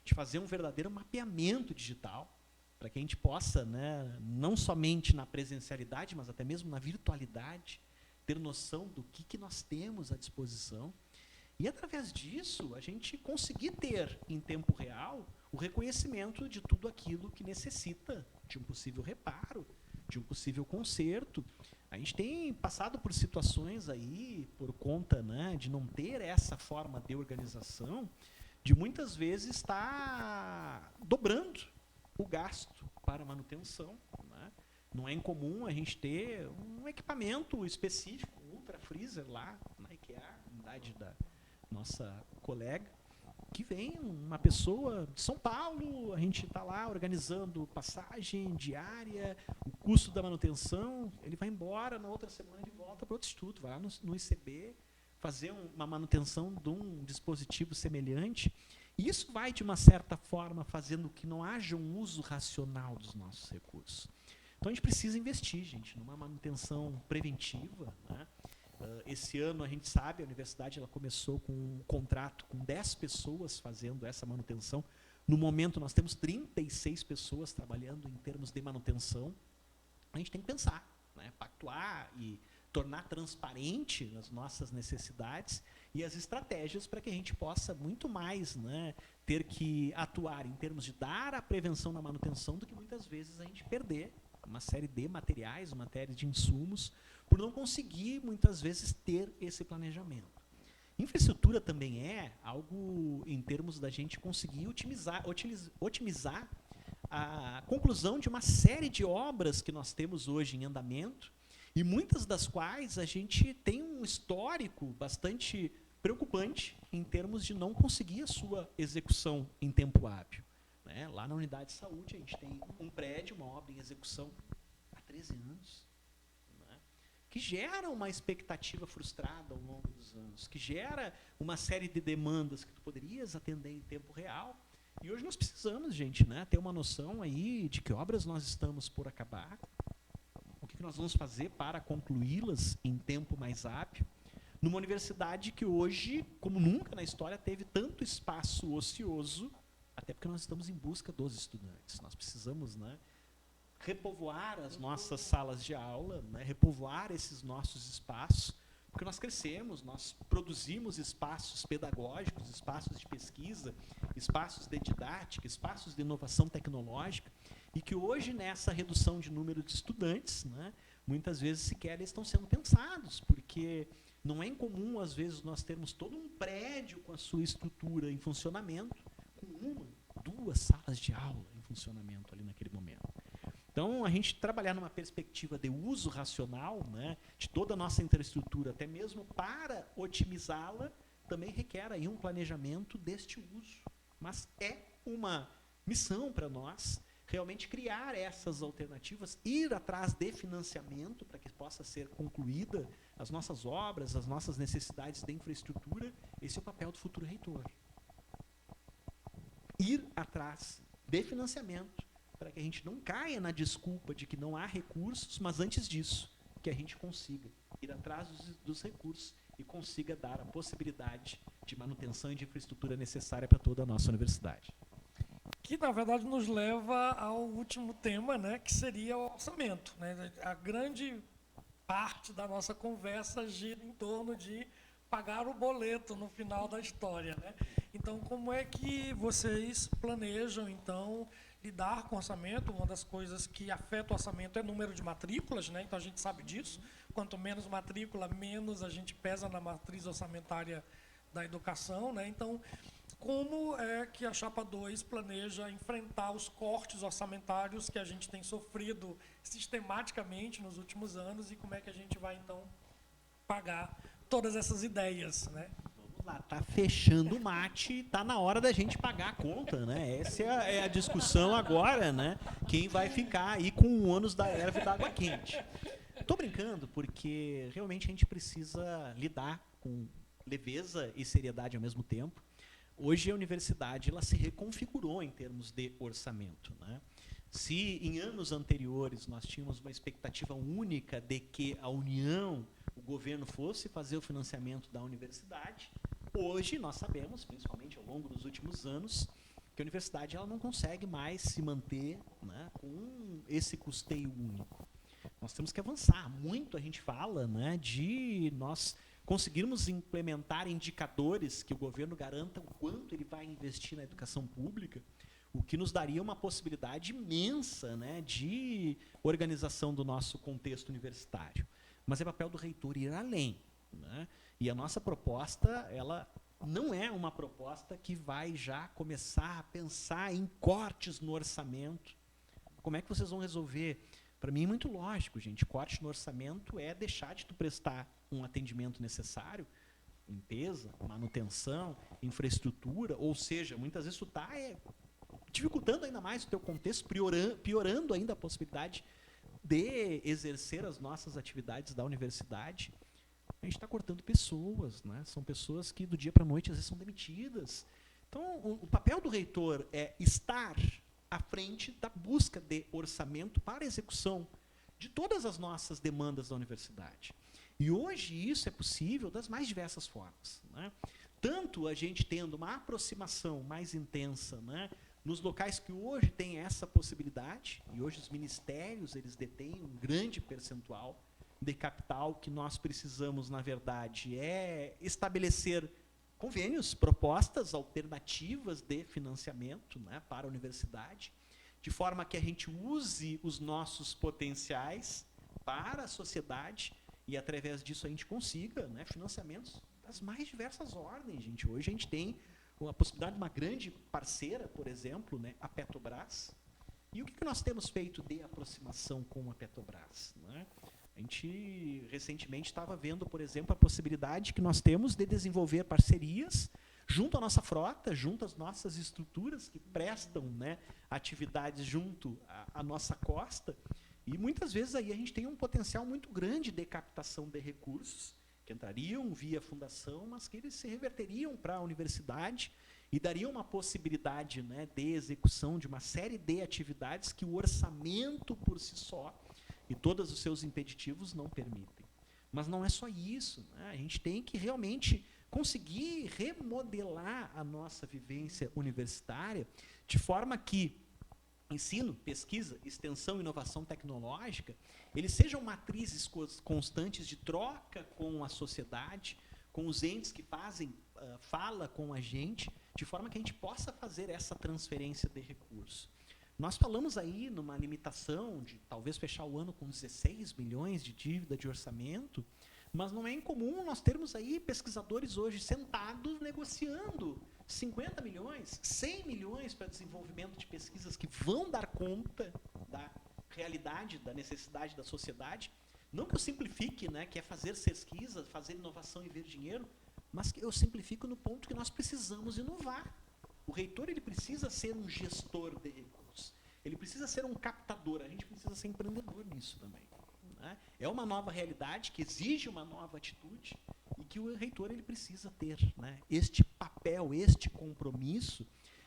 de fazer um verdadeiro mapeamento digital, para que a gente possa, né, não somente na presencialidade, mas até mesmo na virtualidade, ter noção do que nós temos à disposição. E, através disso, a gente conseguir ter, em tempo real, o reconhecimento de tudo aquilo que necessita de um possível reparo, de um possível conserto. A gente tem passado por situações aí, por conta, né, de não ter essa forma de organização, de muitas vezes estar dobrando o gasto para manutenção, né? Não é incomum a gente ter um equipamento específico, um ultra freezer lá na IKEA, unidade da nossa colega, que vem uma pessoa de São Paulo, a gente está lá organizando passagem diária, o custo da manutenção, ele vai embora, na outra semana ele volta para outro instituto, vai lá no ICB, fazer uma manutenção de um dispositivo semelhante. E isso vai, de uma certa forma, fazendo que não haja um uso racional dos nossos recursos. Então, a gente precisa investir, gente, numa manutenção preventiva, né? Esse ano, a gente sabe, a universidade ela começou com um contrato com 10 pessoas fazendo essa manutenção. No momento, nós temos 36 pessoas trabalhando em termos de manutenção. A gente tem que pensar, né, pactuar e tornar transparente as nossas necessidades e as estratégias para que a gente possa muito mais, né, ter que atuar em termos de dar a prevenção na manutenção do que muitas vezes a gente perder uma série de materiais, uma série de insumos, por não conseguir, muitas vezes, ter esse planejamento. Infraestrutura também é algo em termos da gente conseguir otimizar a conclusão de uma série de obras que nós temos hoje em andamento, e muitas das quais a gente tem um histórico bastante preocupante em termos de não conseguir a sua execução em tempo hábil. Né? Lá na unidade de saúde, a gente tem um prédio, uma obra em execução há 13 anos, né? Que gera uma expectativa frustrada ao longo dos anos, que gera uma série de demandas que tu poderias atender em tempo real. E hoje nós precisamos, gente, né, ter uma noção aí de que obras nós estamos por acabar, o que nós vamos fazer para concluí-las em tempo mais hábil, numa universidade que hoje, como nunca na história, teve tanto espaço ocioso, até porque nós estamos em busca dos estudantes. Nós precisamos, né, repovoar as nossas salas de aula, né, repovoar esses nossos espaços, porque nós crescemos, nós produzimos espaços pedagógicos, espaços de pesquisa, espaços de didática, espaços de inovação tecnológica, e que hoje, nessa redução de número de estudantes, né, muitas vezes sequer eles estão sendo pensados, porque não é incomum, às vezes, nós termos todo um prédio com a sua estrutura em funcionamento, com 1, 2 salas de aula em funcionamento ali naquele momento. Então, a gente trabalhar numa perspectiva de uso racional, né, de toda a nossa infraestrutura, até mesmo para otimizá-la, também requer aí um planejamento deste uso. Mas é uma missão para nós realmente criar essas alternativas, ir atrás de financiamento para que possa ser concluída as nossas obras, as nossas necessidades de infraestrutura. Esse é o papel do futuro reitor. Ir atrás de financiamento para que a gente não caia na desculpa de que não há recursos, mas antes disso, que a gente consiga ir atrás dos recursos e consiga dar a possibilidade de manutenção e de infraestrutura necessária para toda a nossa universidade. Que, na verdade, nos leva ao último tema, né, que seria o orçamento, né? A grande parte da nossa conversa gira em torno de pagar o boleto no final da história, né? Então, como é que vocês planejam, então, lidar com o orçamento? Uma das coisas que afeta o orçamento é o número de matrículas, né? Então, a gente sabe disso. Quanto menos matrícula, menos a gente pesa na matriz orçamentária da educação, né? Então, como é que a Chapa 2 planeja enfrentar os cortes orçamentários que a gente tem sofrido sistematicamente nos últimos anos e como é que a gente vai, então, pagar todas essas ideias, né? Vamos lá, tá fechando o mate, tá na hora da gente pagar a conta, né? Essa é a discussão agora, né? Quem vai ficar aí com o ônus da erva e da água quente. Tô brincando, porque realmente a gente precisa lidar com leveza e seriedade ao mesmo tempo. Hoje a universidade ela se reconfigurou em termos de orçamento, né? Se em anos anteriores nós tínhamos uma expectativa única de que a União, o governo fosse fazer o financiamento da universidade, hoje nós sabemos, principalmente ao longo dos últimos anos, que a universidade ela não consegue mais se manter, né, com esse custeio único. Nós temos que avançar. Muito a gente fala, né, de nós conseguirmos implementar indicadores que o governo garanta o quanto ele vai investir na educação pública, o que nos daria uma possibilidade imensa, né, de organização do nosso contexto universitário. Mas é papel do reitor ir além, né? E a nossa proposta, ela não é uma proposta que vai já começar a pensar em cortes no orçamento. Como é que vocês vão resolver? Para mim é muito lógico, gente. Corte no orçamento é deixar de tu prestar um atendimento necessário, limpeza, manutenção, infraestrutura, ou seja, muitas vezes tu está dificultando ainda mais o teu contexto, piorando ainda a possibilidade de exercer as nossas atividades da universidade. A gente está cortando pessoas, né? São pessoas que do dia para a noite às vezes são demitidas. Então, o papel do reitor é estar à frente da busca de orçamento para a execução de todas as nossas demandas da universidade. E hoje isso é possível das mais diversas formas, né? Tanto a gente tendo uma aproximação mais intensa, né, nos locais que hoje tem essa possibilidade, e hoje os ministérios eles detêm um grande percentual de capital que nós precisamos, na verdade, é estabelecer convênios, propostas alternativas de financiamento, né, para a universidade, de forma que a gente use os nossos potenciais para a sociedade e, através disso, a gente consiga, né, financiamentos das mais diversas ordens. Gente. Hoje a gente tem a possibilidade de uma grande parceira, por exemplo, né, a Petrobras. E o que nós temos feito de aproximação com a Petrobras, né? A gente recentemente estava vendo, por exemplo, a possibilidade que nós temos de desenvolver parcerias junto à nossa frota, junto às nossas estruturas que prestam, né, atividades junto à nossa costa. E muitas vezes aí a gente tem um potencial muito grande de captação de recursos que entrariam via fundação, mas que eles se reverteriam para a universidade e dariam uma possibilidade, né, de execução de uma série de atividades que o orçamento por si só e todos os seus impeditivos não permitem. Mas não é só isso, né? A gente tem que realmente conseguir remodelar a nossa vivência universitária de forma que ensino, pesquisa, extensão e inovação tecnológica, eles sejam matrizes constantes de troca com a sociedade, com os entes que fazem fala com a gente, de forma que a gente possa fazer essa transferência de recursos. Nós falamos aí numa limitação de talvez fechar o ano com 16 milhões de dívida de orçamento, mas não é incomum nós termos aí pesquisadores hoje sentados negociando 50 milhões, 100 milhões para desenvolvimento de pesquisas que vão dar conta da realidade, da necessidade da sociedade. Não que eu simplifique, né, que é fazer pesquisa, fazer inovação e ver dinheiro, mas que eu simplifico no ponto que nós precisamos inovar. O reitor ele precisa ser um gestor de recursos. Ele precisa ser um captador. A gente precisa ser empreendedor nisso também. Né? É uma nova realidade que exige uma nova atitude e que o reitor ele precisa ter, né, este papel, este compromisso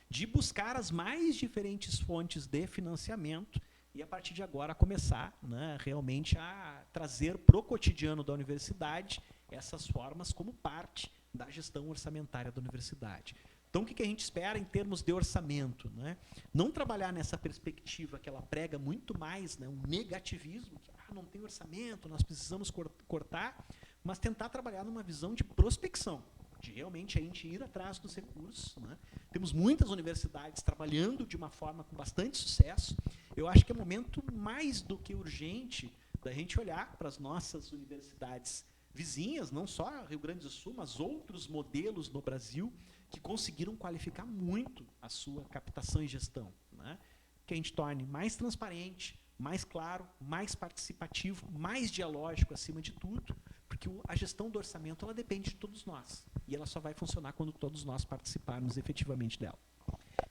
de buscar as mais diferentes fontes de financiamento e, a partir de agora, começar, né, realmente a trazer para o cotidiano da universidade essas formas como parte da gestão orçamentária da universidade. Então, o que a gente espera em termos de orçamento? Né? Não trabalhar nessa perspectiva que ela prega muito mais, né, um negativismo, que não tem orçamento, nós precisamos cortar, mas tentar trabalhar numa visão de prospecção, de realmente a gente ir atrás dos recursos. Né? Temos muitas universidades trabalhando de uma forma com bastante sucesso. Eu acho que é momento mais do que urgente da gente olhar para as nossas universidades vizinhas, não só Rio Grande do Sul, mas outros modelos no Brasil que conseguiram qualificar muito a sua captação e gestão. Né? Que a gente torne mais transparente, mais claro, mais participativo, mais dialógico acima de tudo, porque a gestão do orçamento ela depende de todos nós. E ela só vai funcionar quando todos nós participarmos efetivamente dela.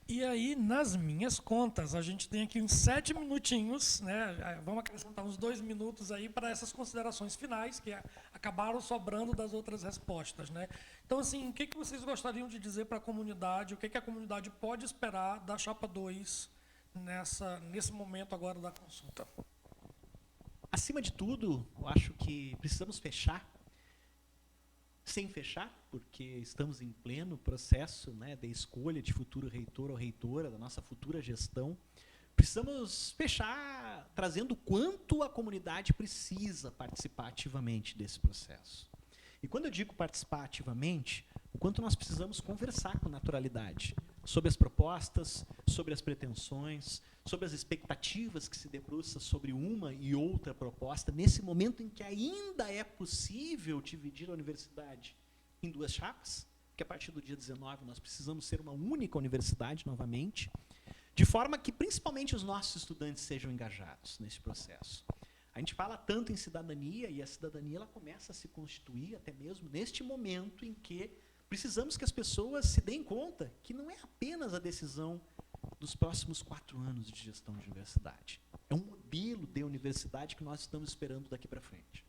E aí, nas minhas contas, a gente tem aqui uns 7 minutinhos, né? Vamos acrescentar uns 2 minutos aí para essas considerações finais, que acabaram sobrando das outras respostas, né? Então, assim, o que vocês gostariam de dizer para a comunidade? O que a comunidade pode esperar da Chapa 2 nesse momento agora da consulta? Acima de tudo, eu acho que precisamos fechar, sem fechar, porque estamos em pleno processo, né, de escolha de futuro reitor ou reitora, da nossa futura gestão. Precisamos fechar trazendo o quanto a comunidade precisa participar ativamente desse processo. E quando eu digo participar ativamente, o quanto nós precisamos conversar com naturalidade sobre as propostas, sobre as pretensões, sobre as expectativas que se debruçam sobre uma e outra proposta, nesse momento em que ainda é possível dividir a universidade em 2 chapas, que a partir do dia 19 nós precisamos ser uma única universidade novamente, de forma que principalmente os nossos estudantes sejam engajados nesse processo. A gente fala tanto em cidadania, e a cidadania ela começa a se constituir até mesmo neste momento em que precisamos que as pessoas se deem conta que não é apenas a decisão dos próximos 4 anos de gestão de universidade. É um modelo de universidade que nós estamos esperando daqui para frente.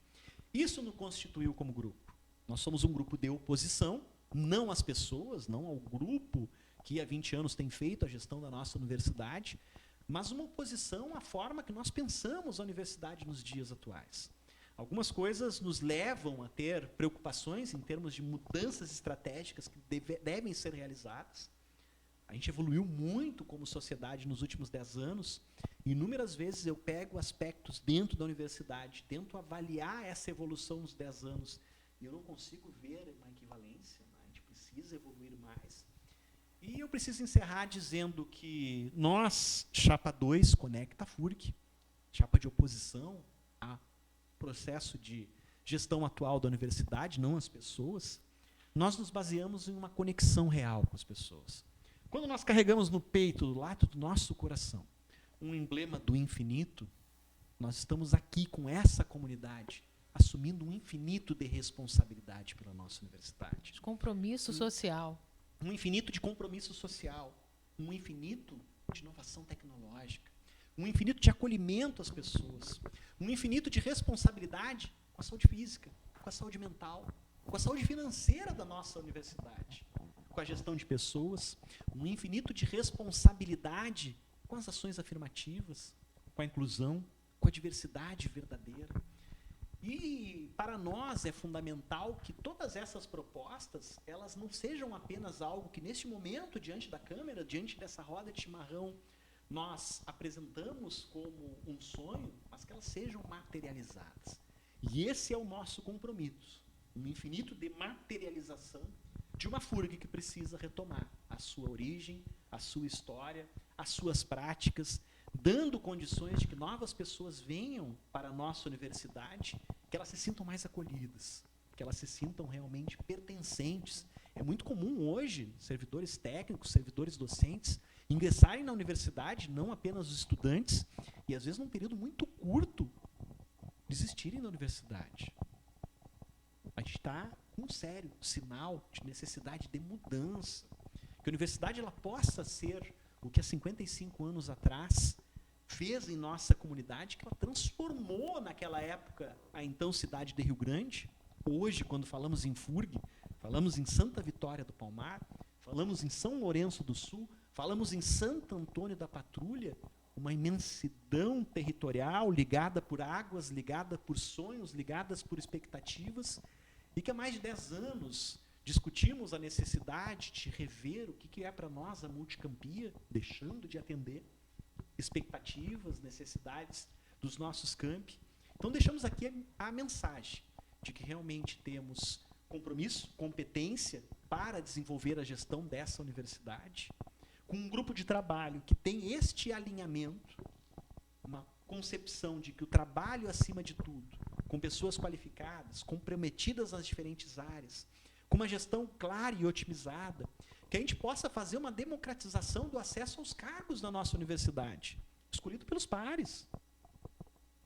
Isso nos constituiu como grupo. Nós somos um grupo de oposição, não às pessoas, não ao grupo que há 20 anos tem feito a gestão da nossa universidade, mas uma oposição à forma que nós pensamos a universidade nos dias atuais. Algumas coisas nos levam a ter preocupações em termos de mudanças estratégicas que devem ser realizadas. A gente evoluiu muito como sociedade nos últimos 10 anos. Inúmeras vezes eu pego aspectos dentro da universidade, tento avaliar essa evolução nos 10 anos, e eu não consigo ver uma equivalência. Né? A gente precisa evoluir mais. E eu preciso encerrar dizendo que nós, Chapa 2, Conecta FURC, chapa de oposição a processo de gestão atual da universidade, não as pessoas, nós nos baseamos em uma conexão real com as pessoas. Quando nós carregamos no peito, do lado do nosso coração, um emblema do infinito, nós estamos aqui com essa comunidade, assumindo um infinito de responsabilidade pela nossa universidade. De compromisso social. Um infinito de compromisso social, um infinito de inovação tecnológica, um infinito de acolhimento às pessoas, um infinito de responsabilidade com a saúde física, com a saúde mental, com a saúde financeira da nossa universidade, com a gestão de pessoas, um infinito de responsabilidade com as ações afirmativas, com a inclusão, com a diversidade verdadeira. E para nós é fundamental que todas essas propostas, elas não sejam apenas algo que neste momento, diante da câmera, diante dessa roda de chimarrão, nós apresentamos como um sonho, mas que elas sejam materializadas. E esse é o nosso compromisso, um infinito de materialização de uma FURG que precisa retomar a sua origem, a sua história, as suas práticas, dando condições de que novas pessoas venham para a nossa universidade, que elas se sintam mais acolhidas, que elas se sintam realmente pertencentes. É muito comum hoje, servidores técnicos, servidores docentes, ingressarem na universidade, não apenas os estudantes, e às vezes num período muito curto, desistirem da universidade. A gente está com um sério sinal de necessidade de mudança. Que a universidade ela possa ser o que há 55 anos atrás fez em nossa comunidade, que ela transformou naquela época a então cidade de Rio Grande. Hoje, quando falamos em FURG, falamos em Santa Vitória do Palmar, falamos em São Lourenço do Sul, falamos em Santo Antônio da Patrulha, uma imensidão territorial ligada por águas, ligada por sonhos, ligadas por expectativas, e que há mais de 10 anos discutimos a necessidade de rever o que é para nós a multicampia, deixando de atender expectativas, necessidades dos nossos campi. Então deixamos aqui a mensagem de que realmente temos compromisso, competência para desenvolver a gestão dessa universidade, com um grupo de trabalho que tem este alinhamento, uma concepção de que o trabalho acima de tudo, com pessoas qualificadas, comprometidas nas diferentes áreas, com uma gestão clara e otimizada, que a gente possa fazer uma democratização do acesso aos cargos na nossa universidade, escolhido pelos pares,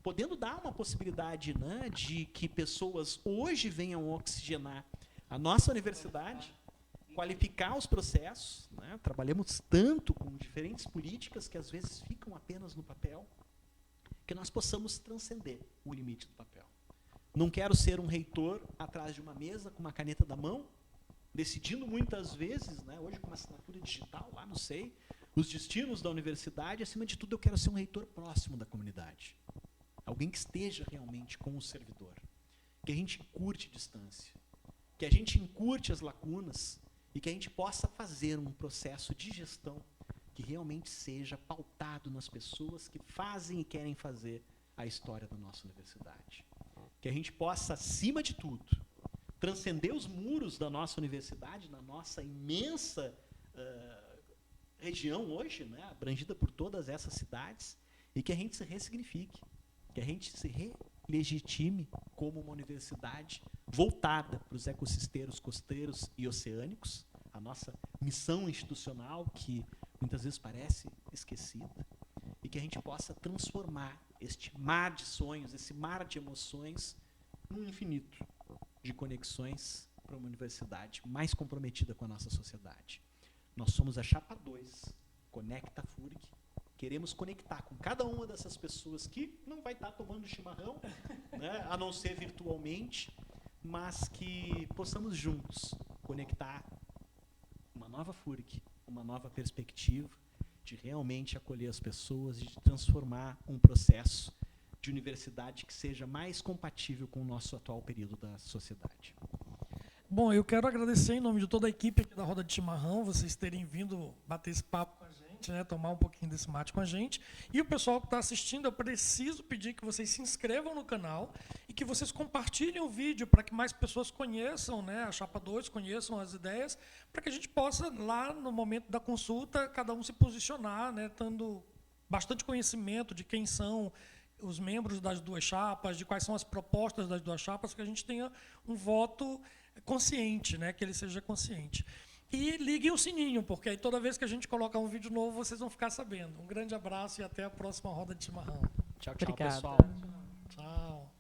podendo dar uma possibilidade, né, de que pessoas hoje venham oxigenar a nossa universidade, qualificar os processos, né? Trabalhamos tanto com diferentes políticas que às vezes ficam apenas no papel, que nós possamos transcender o limite do papel. Não quero ser um reitor atrás de uma mesa com uma caneta da mão, decidindo muitas vezes, né, hoje com uma assinatura digital, lá não sei, os destinos da universidade. Acima de tudo, eu quero ser um reitor próximo da comunidade. Alguém que esteja realmente com o servidor. Que a gente encurte distância. Que a gente encurte as lacunas e que a gente possa fazer um processo de gestão que realmente seja pautado nas pessoas que fazem e querem fazer a história da nossa universidade. Que a gente possa, acima de tudo, transcender os muros da nossa universidade, na nossa imensa região hoje, né, abrangida por todas essas cidades, e que a gente se ressignifique, que a gente se relegitime como uma universidade voltada para os ecossistemas costeiros e oceânicos, a nossa missão institucional que muitas vezes parece esquecida, e que a gente possa transformar este mar de sonhos, esse mar de emoções, num infinito de conexões para uma universidade mais comprometida com a nossa sociedade. Nós somos a Chapa 2, Conecta FURG. Queremos conectar com cada uma dessas pessoas que não vai estar tomando chimarrão, né, a não ser virtualmente, mas que possamos juntos conectar uma nova FURG, uma nova perspectiva de realmente acolher as pessoas e de transformar um processo de universidade que seja mais compatível com o nosso atual período da sociedade. Bom, eu quero agradecer em nome de toda a equipe aqui da Roda de Chimarrão, vocês terem vindo bater esse papo com a gente, né, tomar um pouquinho desse mate com a gente. E o pessoal que está assistindo, eu preciso pedir que vocês se inscrevam no canal e que vocês compartilhem o vídeo para que mais pessoas conheçam, né, a Chapa 2, conheçam as ideias, para que a gente possa, lá no momento da consulta, cada um se posicionar, né, tendo bastante conhecimento de quem são os membros das duas chapas, de quais são as propostas das duas chapas, que a gente tenha um voto consciente, né, que ele seja consciente. E liguem o sininho, porque aí toda vez que a gente colocar um vídeo novo, vocês vão ficar sabendo. Um grande abraço e até a próxima Roda de Chimarrão. Tchau, tchau, Obrigada. pessoal. Tchau.